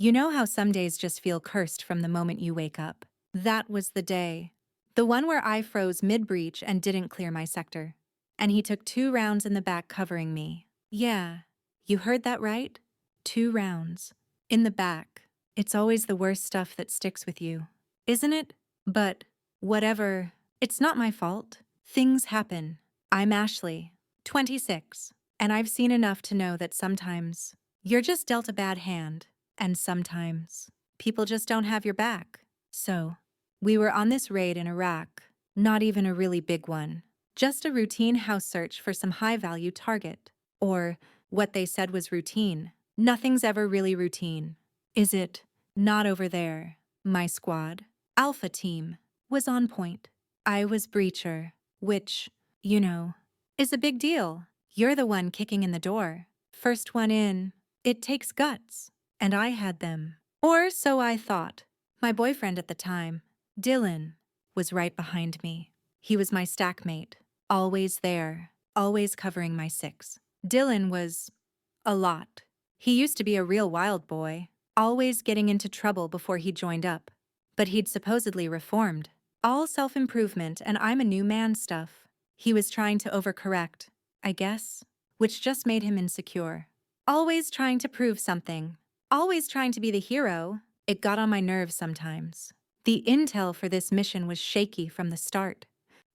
You know how some days just feel cursed from the moment you wake up? That was the day. The one where I froze mid-breach and didn't clear my sector. And he took 2 rounds in the back covering me. Yeah, you heard that right? 2 rounds. In the back. It's always the worst stuff that sticks with you. Isn't it? But, whatever. It's not my fault. Things happen. I'm Ashley, 26. And I've seen enough to know that sometimes you're just dealt a bad hand. And sometimes people just don't have your back. So, we were on this raid in Iraq. Not even a really big one. Just a routine house search for some high-value target. Or what they said was routine. Nothing's ever really routine. Is it? Not over there. My squad, Alpha Team, was on point. I was Breacher, which, is a big deal. You're the one kicking in the door. First one in. It takes guts. And I had them. Or so I thought. My boyfriend at the time, Dylan, was right behind me. He was my stackmate, always there, always covering my six. Dylan was a lot. He used to be a real wild boy, always getting into trouble before he joined up. But he'd supposedly reformed. All self-improvement and I'm a new man stuff. He was trying to overcorrect, I guess, which just made him insecure. Always trying to prove something. Always trying to be the hero. It got on my nerves sometimes. The intel for this mission was shaky from the start.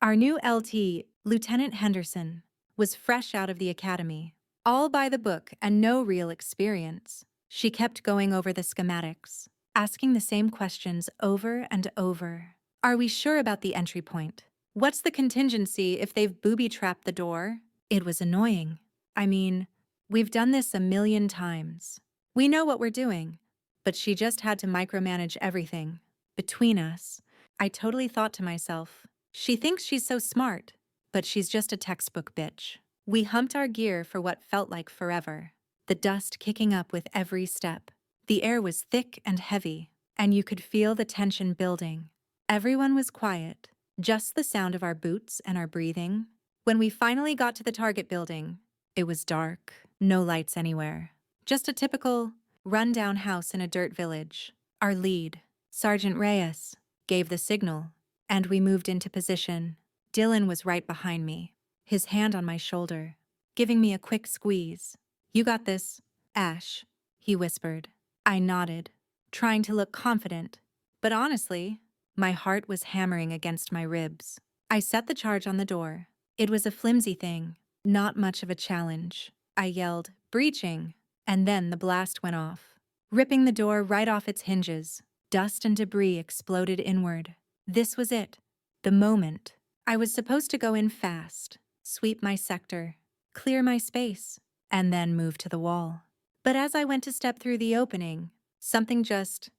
Our new LT, Lieutenant Henderson, was fresh out of the academy. All by the book and no real experience. She kept going over the schematics, asking the same questions over and over. Are we sure about the entry point? What's the contingency if they've booby-trapped the door? It was annoying. I mean, we've done this a million times. We know what we're doing, but she just had to micromanage everything. Between us, I totally thought to myself, she thinks she's so smart, but she's just a textbook bitch. We humped our gear for what felt like forever, the dust kicking up with every step. The air was thick and heavy, and you could feel the tension building. Everyone was quiet, just the sound of our boots and our breathing. When we finally got to the target building, it was dark, no lights anywhere. Just a typical, run-down house in a dirt village. Our lead, Sergeant Reyes, gave the signal, and we moved into position. Dylan was right behind me, his hand on my shoulder, giving me a quick squeeze. You got this, Ash, he whispered. I nodded, trying to look confident, but honestly, my heart was hammering against my ribs. I set the charge on the door. It was a flimsy thing, not much of a challenge. I yelled, breaching. And then the blast went off, ripping the door right off its hinges. Dust and debris exploded inward. This was it. The moment. I was supposed to go in fast, sweep my sector, clear my space, and then move to the wall. But as I went to step through the opening, something just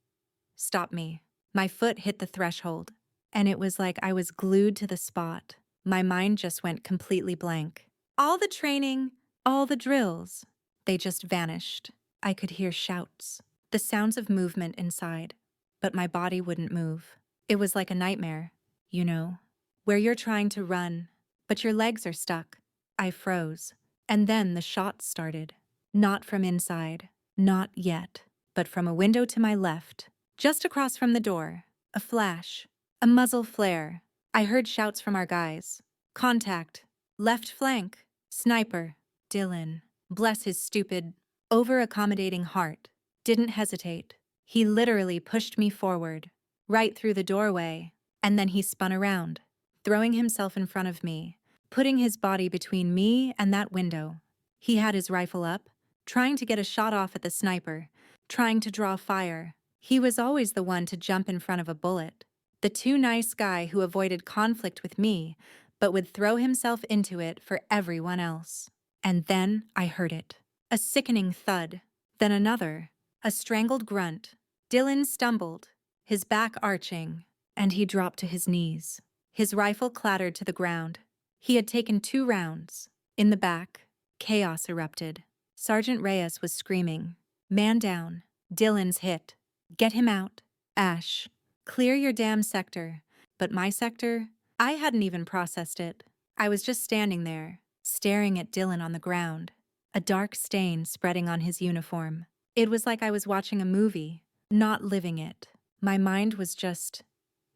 stopped me. My foot hit the threshold, and it was like I was glued to the spot. My mind just went completely blank. All the training, all the drills, they just vanished. I could hear shouts, the sounds of movement inside, but my body wouldn't move. It was like a nightmare, where you're trying to run, but your legs are stuck. I froze, and then the shots started. Not from inside, not yet, but from a window to my left, just across from the door. A flash, a muzzle flare. I heard shouts from our guys. Contact, left flank, sniper, Dylan. Bless his stupid, over-accommodating heart, didn't hesitate. He literally pushed me forward, right through the doorway, and then he spun around, throwing himself in front of me, putting his body between me and that window. He had his rifle up, trying to get a shot off at the sniper, trying to draw fire. He was always the one to jump in front of a bullet. The too nice guy who avoided conflict with me, but would throw himself into it for everyone else. And then I heard it. A sickening thud. Then another. A strangled grunt. Dylan stumbled, his back arching, and he dropped to his knees. His rifle clattered to the ground. He had taken 2 rounds. In the back, chaos erupted. Sergeant Reyes was screaming. Man down. Dylan's hit. Get him out. Ash. Clear your damn sector. But my sector? I hadn't even processed it. I was just standing there, staring at Dylan on the ground, a dark stain spreading on his uniform. It was like I was watching a movie, not living it. My mind was just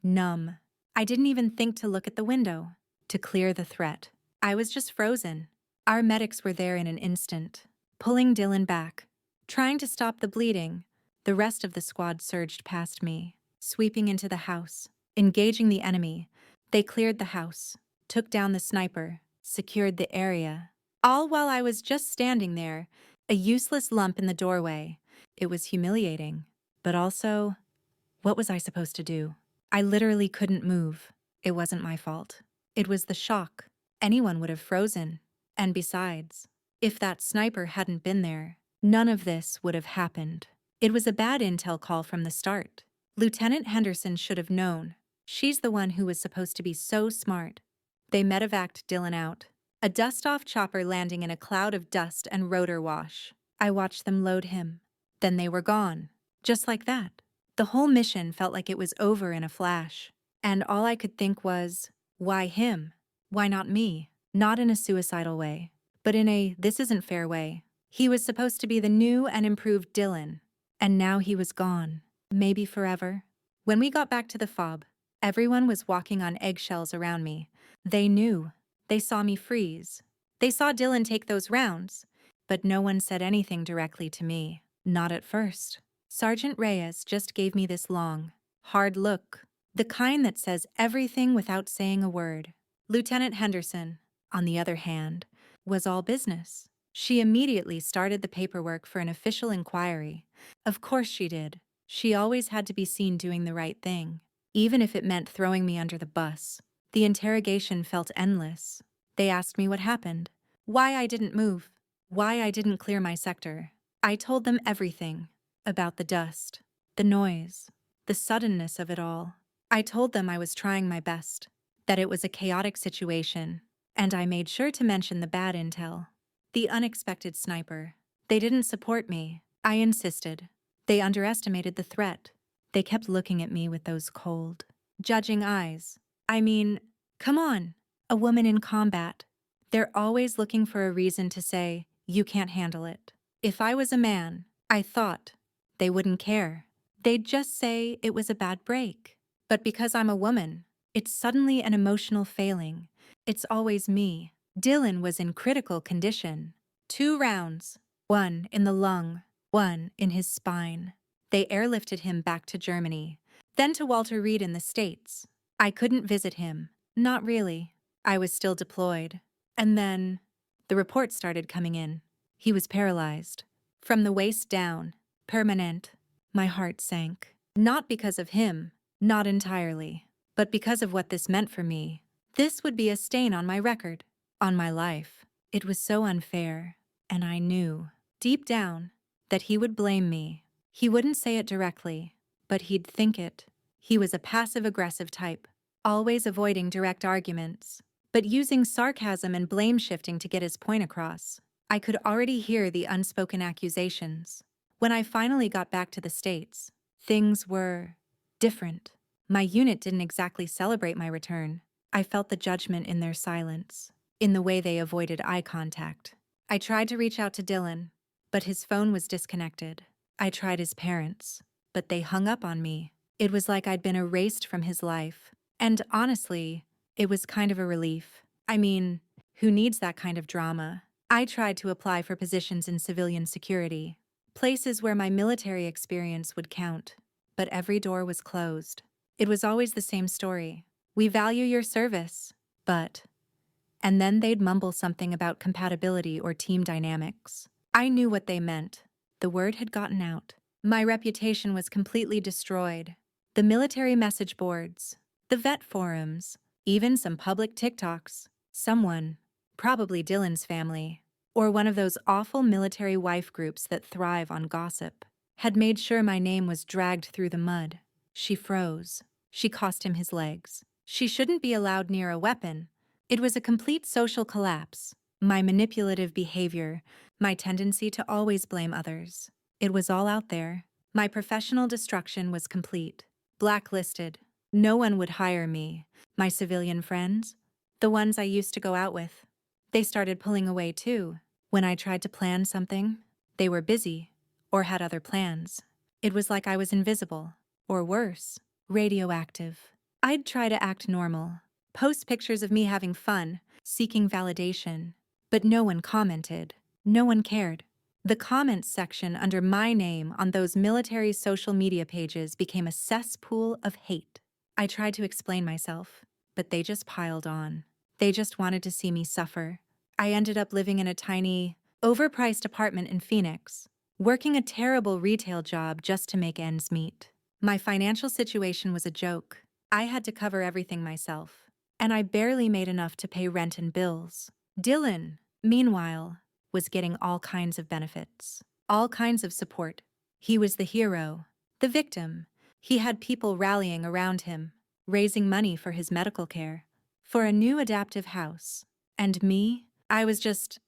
numb. I didn't even think to look at the window, to clear the threat. I was just frozen. Our medics were there in an instant, pulling Dylan back, trying to stop the bleeding. The rest of the squad surged past me, sweeping into the house, engaging the enemy. They cleared the house, took down the sniper, secured the area. All while I was just standing there, a useless lump in the doorway. It was humiliating, but also, what was I supposed to do? I literally couldn't move. It wasn't my fault. It was the shock. Anyone would have frozen. And besides, if that sniper hadn't been there, none of this would have happened. It was a bad intel call from the start. Lieutenant Henderson should have known. She's the one who was supposed to be so smart. They medevaced Dylan out. A dust-off chopper landing in a cloud of dust and rotor wash. I watched them load him. Then they were gone. Just like that. The whole mission felt like it was over in a flash. And all I could think was, why him? Why not me? Not in a suicidal way, but in a this isn't fair way. He was supposed to be the new and improved Dylan. And now he was gone. Maybe forever. When we got back to the fob, everyone was walking on eggshells around me. They knew. They saw me freeze. They saw Dylan take those rounds. But no one said anything directly to me. Not at first. Sergeant Reyes just gave me this long, hard look. The kind that says everything without saying a word. Lieutenant Henderson, on the other hand, was all business. She immediately started the paperwork for an official inquiry. Of course she did. She always had to be seen doing the right thing, even if it meant throwing me under the bus. The interrogation felt endless. They asked me what happened, why I didn't move, why I didn't clear my sector. I told them everything. About the dust, the noise, the suddenness of it all. I told them I was trying my best, that it was a chaotic situation, and I made sure to mention the bad intel. The unexpected sniper. They didn't support me. I insisted. They underestimated the threat. They kept looking at me with those cold, judging eyes. I mean, come on, a woman in combat. They're always looking for a reason to say, you can't handle it. If I was a man, I thought, they wouldn't care. They'd just say it was a bad break. But because I'm a woman, it's suddenly an emotional failing. It's always me. Dylan was in critical condition. 2 rounds, 1 in the lung, 1 in his spine. They airlifted him back to Germany, then to Walter Reed in the States. I couldn't visit him. Not really. I was still deployed. And then, the reports started coming in. He was paralyzed. From the waist down. Permanent. My heart sank. Not because of him, not entirely, but because of what this meant for me. This would be a stain on my record, on my life. It was so unfair, and I knew, deep down, that he would blame me. He wouldn't say it directly, but he'd think it. He was a passive-aggressive type, always avoiding direct arguments, but using sarcasm and blame-shifting to get his point across. I could already hear the unspoken accusations. When I finally got back to the States, things were different. My unit didn't exactly celebrate my return. I felt the judgment in their silence, in the way they avoided eye contact. I tried to reach out to Dylan, but his phone was disconnected. I tried his parents, but they hung up on me. It was like I'd been erased from his life. And honestly, it was kind of a relief. I mean, who needs that kind of drama? I tried to apply for positions in civilian security. Places where my military experience would count, but every door was closed. It was always the same story. We value your service, but... And then they'd mumble something about compatibility or team dynamics. I knew what they meant. The word had gotten out. My reputation was completely destroyed. The military message boards, the vet forums, even some public TikToks. Someone, probably Dylan's family, or one of those awful military wife groups that thrive on gossip, had made sure my name was dragged through the mud. She froze. She cost him his legs. She shouldn't be allowed near a weapon. It was a complete social collapse. My manipulative behavior, my tendency to always blame others. It was all out there. My professional destruction was complete. Blacklisted. No one would hire me. My civilian friends, the ones I used to go out with, they started pulling away too. When I tried to plan something, they were busy or had other plans. It was like I was invisible, or worse, radioactive. I'd try to act normal, post pictures of me having fun, seeking validation, but no one commented. No one cared. The comments section under my name on those military social media pages became a cesspool of hate. I tried to explain myself, but they just piled on. They just wanted to see me suffer. I ended up living in a tiny, overpriced apartment in Phoenix, working a terrible retail job just to make ends meet. My financial situation was a joke. I had to cover everything myself, and I barely made enough to pay rent and bills. Dylan, meanwhile, was getting all kinds of benefits, all kinds of support. He was the hero, the victim. He had people rallying around him, raising money for his medical care, for a new adaptive house. And me, I was just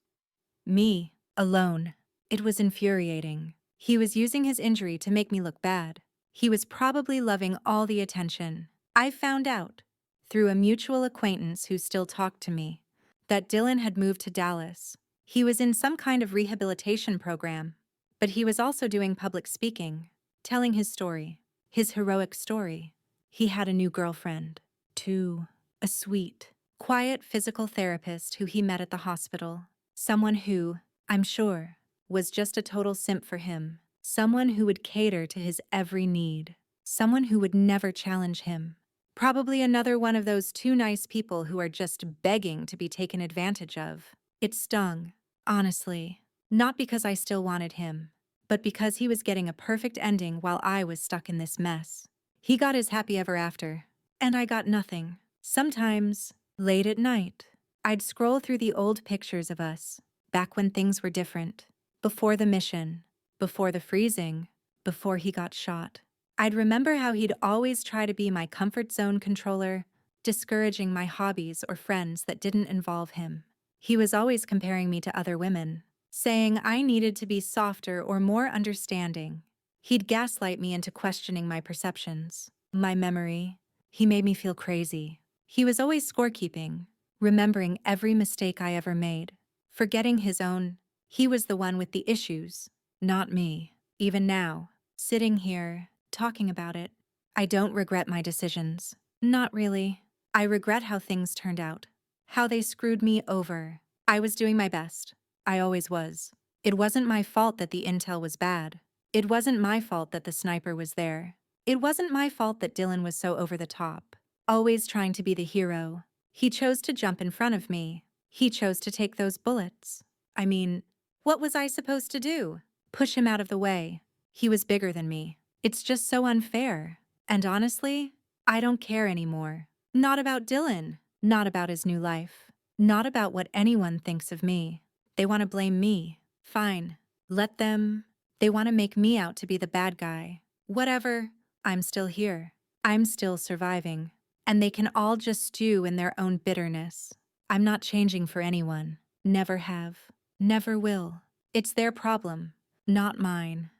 me, alone. It was infuriating. He was using his injury to make me look bad. He was probably loving all the attention. I found out, through a mutual acquaintance who still talked to me, that Dylan had moved to Dallas. He was in some kind of rehabilitation program, but he was also doing public speaking, telling his story, his heroic story. He had a new girlfriend, too, a sweet, quiet physical therapist who he met at the hospital. Someone who, I'm sure, was just a total simp for him. Someone who would cater to his every need. Someone who would never challenge him. Probably another one of those too nice people who are just begging to be taken advantage of. It stung, honestly. Not because I still wanted him, but because he was getting a perfect ending while I was stuck in this mess. He got his happy ever after, and I got nothing. Sometimes, late at night, I'd scroll through the old pictures of us, back when things were different, before the mission, before the freezing, before he got shot. I'd remember how he'd always try to be my comfort zone controller, discouraging my hobbies or friends that didn't involve him. He was always comparing me to other women, saying I needed to be softer or more understanding. He'd gaslight me into questioning my perceptions, my memory. He made me feel crazy. He was always scorekeeping, remembering every mistake I ever made, forgetting his own. He was the one with the issues, not me. Even now, sitting here, talking about it, I don't regret my decisions. Not really. I regret how things turned out, how they screwed me over. I was doing my best. I always was. It wasn't my fault that the intel was bad. It wasn't my fault that the sniper was there. It wasn't my fault that Dylan was so over the top, always trying to be the hero. He chose to jump in front of me. He chose to take those bullets. I mean, what was I supposed to do? Push him out of the way. He was bigger than me. It's just so unfair. And honestly, I don't care anymore. Not about Dylan. Not about his new life. Not about what anyone thinks of me. They want to blame me. Fine. Let them. They want to make me out to be the bad guy. Whatever. I'm still here. I'm still surviving. And they can all just stew in their own bitterness. I'm not changing for anyone. Never have. Never will. It's their problem, not mine.